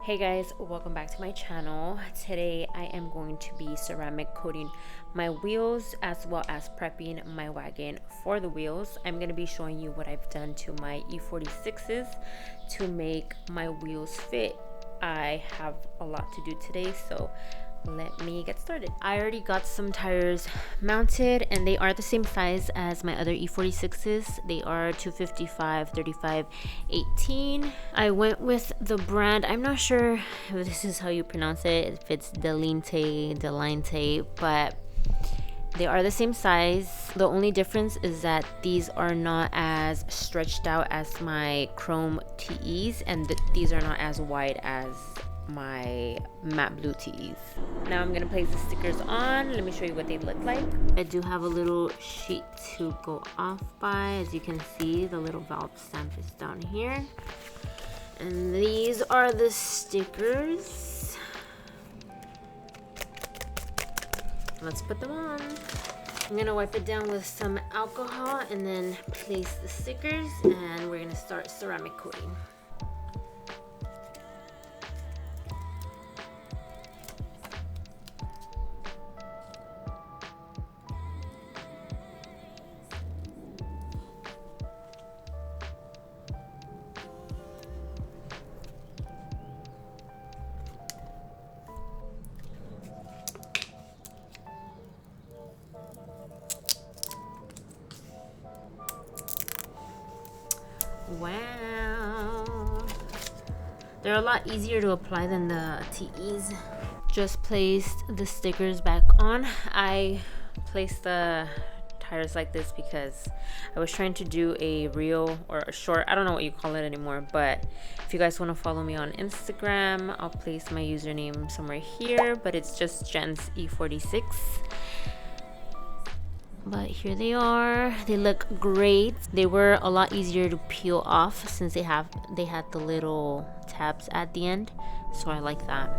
Hey guys, welcome back to my channel. Today I am going to be ceramic coating my wheels as well as prepping my wagon for the wheels. I'm going to be showing you what I've done to my E46s to make my wheels fit. I have a lot to do today, so let me get started. I already got some tires mounted and they are the same size as my other E46s. They are 255, 35, 18. I went with the brand, I'm not sure if this is how you pronounce it, if it's Delinte, but they are the same size. The only difference is that these are not as stretched out as my chrome TEs, and these are not as wide as my matte blue TEs. Now I'm gonna place the stickers on. Let me show you what they look like. I do have a little sheet to go off by. As you can see, the little valve stamp is down here. And these are the stickers. Let's put them on. I'm gonna wipe it down with some alcohol and then place the stickers, and we're gonna start ceramic coating. Wow, they're a lot easier to apply than the TEs. Just placed the stickers back on. I placed the tires like this because I was trying to do a reel or a short, I don't know what you call it anymore, but if you guys want to follow me on Instagram, I'll place my username somewhere here, but it's just Jen's E46. But here they are. They look great. They were a lot easier to peel off since they had the little tabs at the end, so I like that.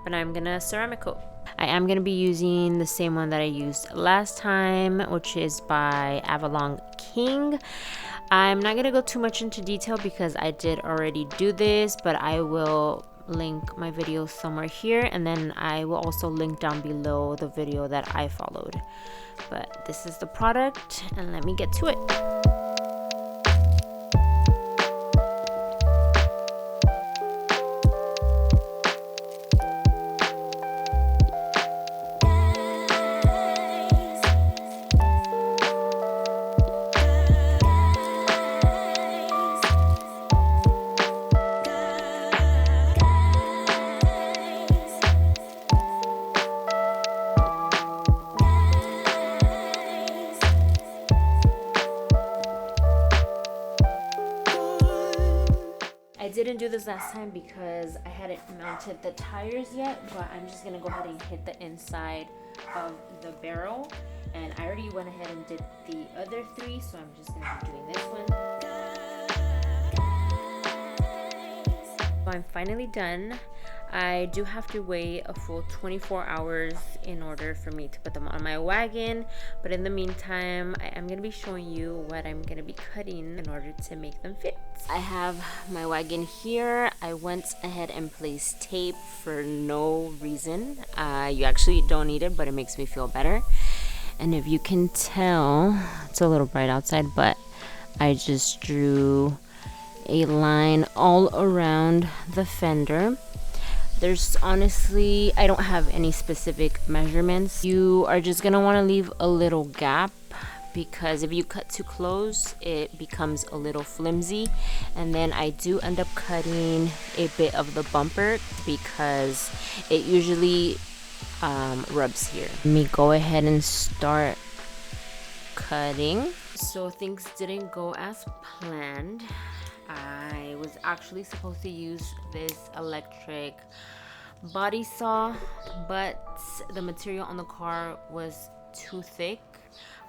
But now I'm gonna ceramic coat. I am gonna be using the same one that I used last time, which is by Avalon King. I'm not gonna go too much into detail because I did already do this, but I will link my video somewhere here, and then I will also link down below the video that I followed. But this is the product, and let me get to it. I didn't do this last time because I hadn't mounted the tires yet, but I'm just gonna go ahead and hit the inside of the barrel, and I already went ahead and did the other three, so I'm just gonna be doing this one. So I'm finally done. I do have to wait a full 24 hours in order for me to put them on my wagon, but in the meantime I am going to be showing you what I'm going to be cutting in order to make them fit. I have my wagon here. I went ahead and placed tape for no reason. You actually don't need it, but it makes me feel better. And if you can tell, it's a little bright outside, but I just drew a line all around the fender. There's honestly, I don't have any specific measurements. You are just gonna want to leave a little gap, because if you cut too close it becomes a little flimsy, and then I do end up cutting a bit of the bumper because it usually rubs here. Let me go ahead and start cutting. So things didn't go as planned. I was actually supposed to use this electric body saw, but the material on the car was too thick.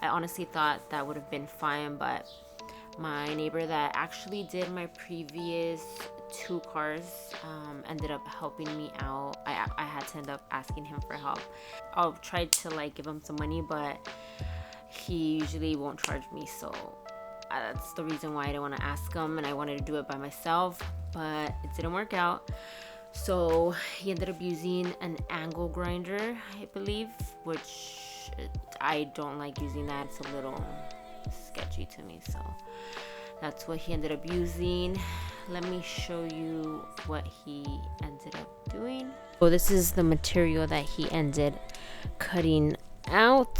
I honestly thought that would have been fine, but my neighbor that actually did my previous two cars ended up helping me out. I had to end up asking him for help. I'll try to like give him some money, but he usually won't charge me, so that's the reason why I didn't want to ask him, and I wanted to do it by myself. but it didn't work out. So he ended up using an angle grinder, I believe, which I don't like using that. It's a little sketchy to me, so that's what he ended up using. Let me show you what he ended up doing. So this is the material that he ended cutting out,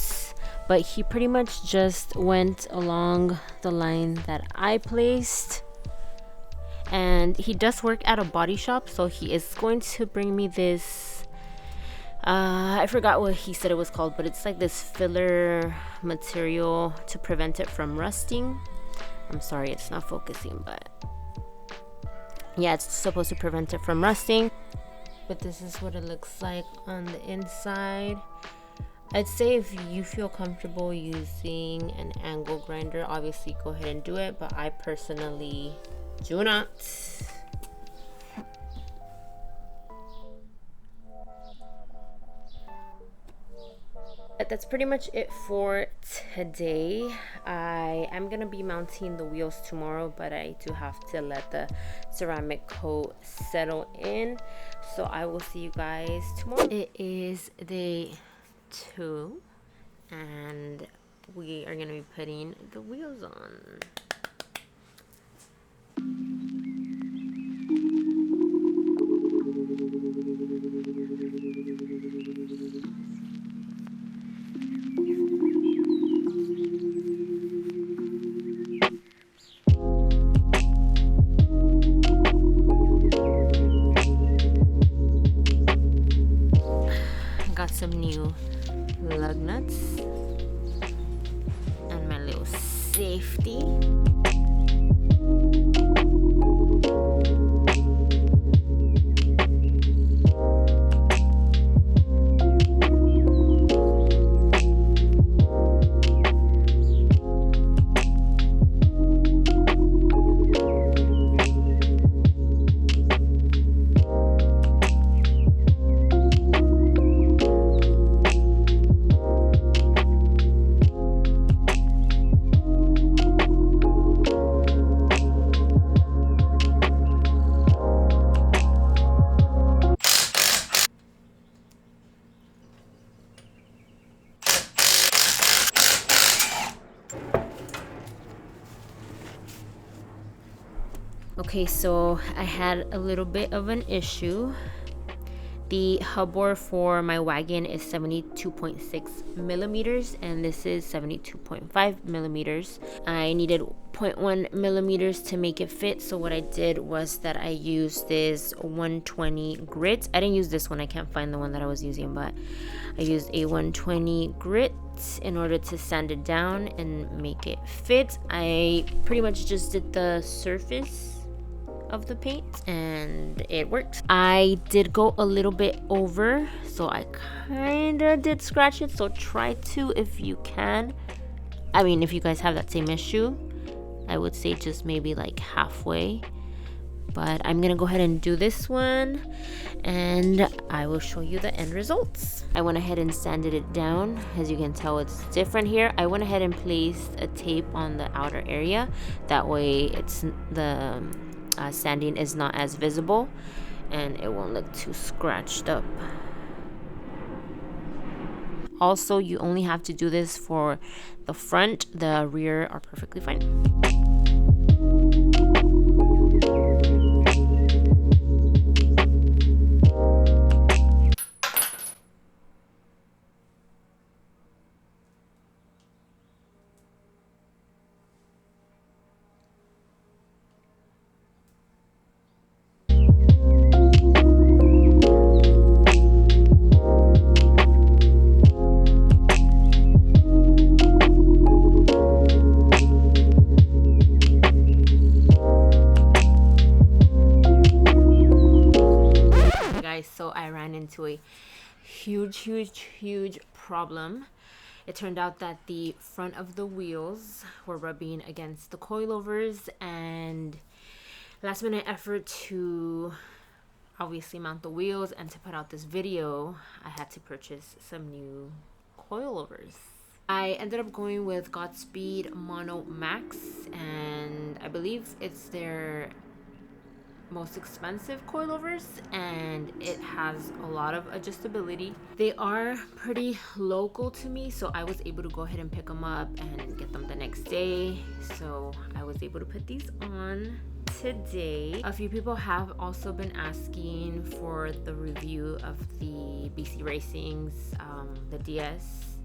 but he pretty much just went along the line that I placed. And he does work at a body shop, so he is going to bring me this I forgot what he said it was called, but it's like this filler material to prevent it from rusting. I'm sorry it's not focusing, but yeah, it's supposed to prevent it from rusting. But this is what it looks like on the inside. I'd say if you feel comfortable using an angle grinder, obviously go ahead and do it, but I personally do not. But that's pretty much it for today. I am gonna be mounting the wheels tomorrow, but I do have to let the ceramic coat settle in. So I will see you guys tomorrow. It is day 2 and we are gonna be putting the wheels on. Got some new lug nuts and my little safety. Okay, so I had a little bit of an issue. The hub bore for my wagon is 72.6 millimeters and this is 72.5 millimeters. I needed 0.1 millimeters to make it fit, so what I did was that I used this 120 grit. I didn't use this one, I can't find the one that I was using, but I used a 120 grit in order to sand it down and make it fit. I pretty much just did the surface of the paint and it worked. I did go a little bit over, so I kind of did scratch it, so try to, if you can, I mean if you guys have that same issue, I would say just maybe like halfway. But I'm gonna go ahead and do this one and I will show you the end results. I went ahead and sanded it down. As you can tell, it's different here. I went ahead and placed a tape on the outer area, that way it's the sanding is not as visible and it won't look too scratched up. Also, you only have to do this for the front, the rear are perfectly fine. So I ran into a huge problem. It turned out that the front of the wheels were rubbing against the coilovers, and last minute effort to obviously mount the wheels and to put out this video, I had to purchase some new coilovers. I ended up going with Godspeed Mono Maxx, and I believe it's their most expensive coilovers, and it has a lot of adjustability. They are pretty local to me, so I was able to go ahead and pick them up and get them the next day. So I was able to put these on today. A few people have also been asking for the review of the BC Racing's the DS,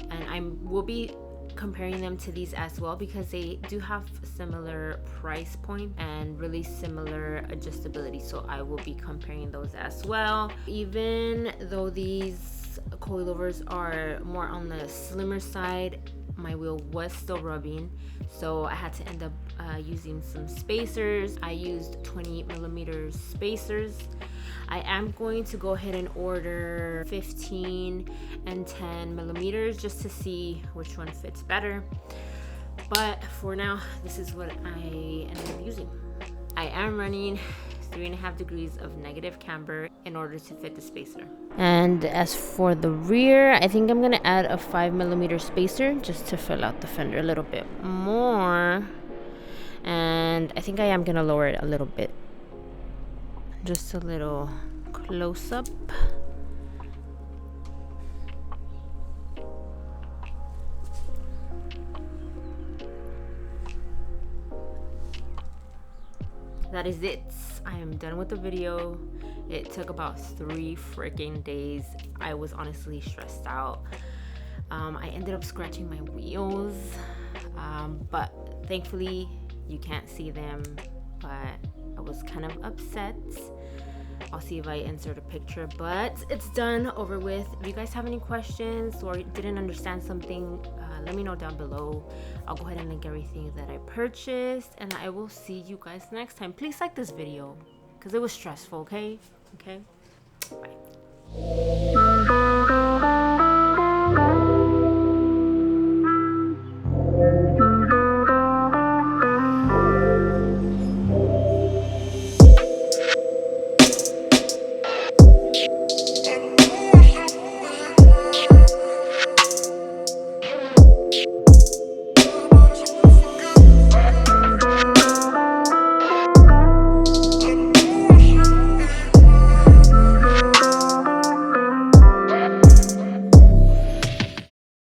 and I will be comparing them to these as well because they do have similar price point and really similar adjustability, so I will be comparing those as well. Even though these coilovers are more on the slimmer side, my wheel was still rubbing, so I had to end up using some spacers. I used 20mm spacers. I am going to go ahead and order 15 and 10mm just to see which one fits better. But for now, this is what I ended up using. I am running 3.5 degrees of negative camber in order to fit the spacer. And as for the rear, I think I'm gonna add a 5mm spacer just to fill out the fender a little bit more. And I think I am gonna lower it a little bit. Just a little close up. That is it. I am done with the video. It took about 3 freaking days. I was honestly stressed out. I ended up scratching my wheels, but thankfully you can't see them, but I was kind of upset. I'll see if I insert a picture, but it's done, over with. If you guys have any questions or didn't understand something, let me know down below. I'll go ahead and link everything that I purchased, and I will see you guys next time. Please like this video because it was stressful. Okay, bye.